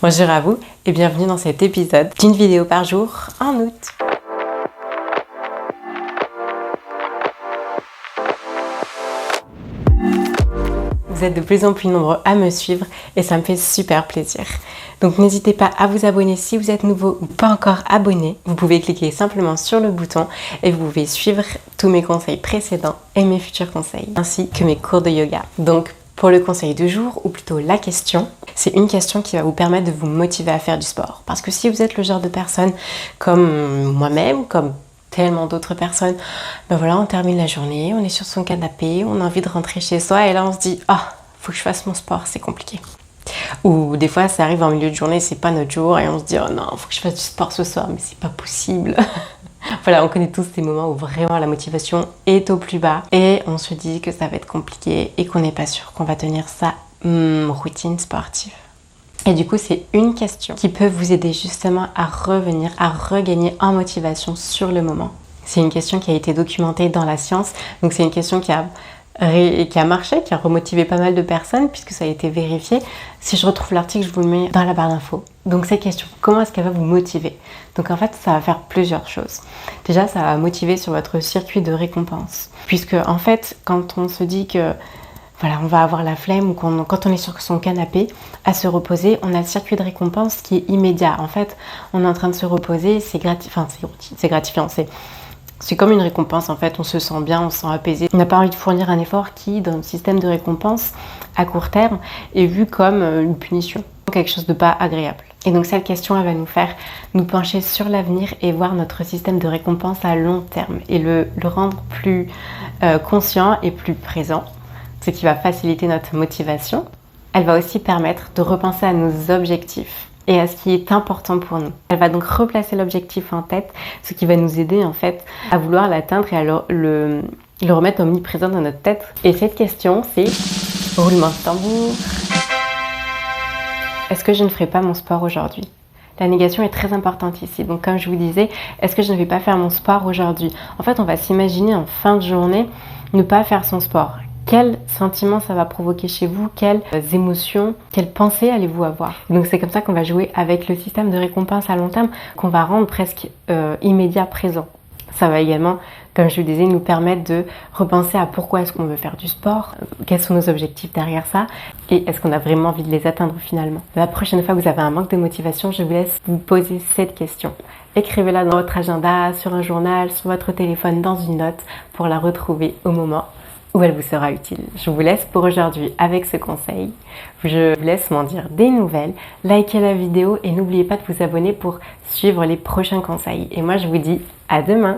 Bonjour à vous et bienvenue dans cet épisode d'une vidéo par jour en août. Vous êtes de plus en plus nombreux à me suivre et ça me fait super plaisir. Donc n'hésitez pas à vous abonner si vous êtes nouveau ou pas encore abonné. Vous pouvez cliquer simplement sur le bouton et vous pouvez suivre tous mes conseils précédents et mes futurs conseils, ainsi que mes cours de yoga. Donc pour le conseil du jour, ou plutôt la question, c'est une question qui va vous permettre de vous motiver à faire du sport. Parce que si vous êtes le genre de personne comme moi-même, comme tellement d'autres personnes, ben voilà, on termine la journée, on est sur son canapé, on a envie de rentrer chez soi et là on se dit « Ah, faut que je fasse mon sport, c'est compliqué ». Ou des fois ça arrive en milieu de journée, c'est pas notre jour et on se dit « Oh non, faut que je fasse du sport ce soir, mais c'est pas possible ». Voilà, on connaît tous ces moments où vraiment la motivation est au plus bas et on se dit que ça va être compliqué et qu'on n'est pas sûr qu'on va tenir sa routine sportive. Et du coup, c'est une question qui peut vous aider justement à revenir, à regagner en motivation sur le moment. C'est une question qui a été documentée dans la science, donc c'est une question qui a marché, qui a remotivé pas mal de personnes puisque ça a été vérifié. Si je retrouve l'article, je vous le mets dans la barre d'infos. Donc cette question, comment est-ce qu'elle va vous motiver? Donc en fait, ça va faire plusieurs choses. Déjà, ça va motiver sur votre circuit de récompense. Puisque en fait, quand on se dit que voilà, on va avoir la flemme ou quand on est sur son canapé à se reposer, on a le circuit de récompense qui est immédiat. En fait, on est en train de se reposer, c'est gratifiant, c'est comme une récompense en fait, on se sent bien, on se sent apaisé. On n'a pas envie de fournir un effort qui, dans le système de récompense, à court terme, est vu comme une punition, quelque chose de pas agréable. Et donc cette question, elle va nous faire nous pencher sur l'avenir et voir notre système de récompense à long terme et le rendre plus conscient et plus présent, ce qui va faciliter notre motivation. Elle va aussi permettre de repenser à nos objectifs et à ce qui est important pour nous. Elle va donc replacer l'objectif en tête, ce qui va nous aider en fait à vouloir l'atteindre et à le remettre omniprésent dans notre tête. Et cette question, c'est roulement de tambour. Est-ce que je ne ferai pas mon sport aujourd'hui? La négation est très importante ici. Donc comme je vous disais, est-ce que je ne vais pas faire mon sport aujourd'hui? En fait, on va s'imaginer en fin de journée ne pas faire son sport. Quels sentiments ça va provoquer chez vous? Quelles émotions, quelles pensées allez-vous avoir? Donc c'est comme ça qu'on va jouer avec le système de récompense à long terme, qu'on va rendre presque immédiat présent. Ça va également, comme je vous disais, nous permettre de repenser à pourquoi est-ce qu'on veut faire du sport, quels sont nos objectifs derrière ça, et est-ce qu'on a vraiment envie de les atteindre finalement. La prochaine fois que vous avez un manque de motivation, je vous laisse vous poser cette question. Écrivez-la dans votre agenda, sur un journal, sur votre téléphone, dans une note, pour la retrouver au moment où elle vous sera utile. Je vous laisse pour aujourd'hui avec ce conseil. Je vous laisse m'en dire des nouvelles, likez la vidéo et n'oubliez pas de vous abonner pour suivre les prochains conseils. Et moi je vous dis à demain.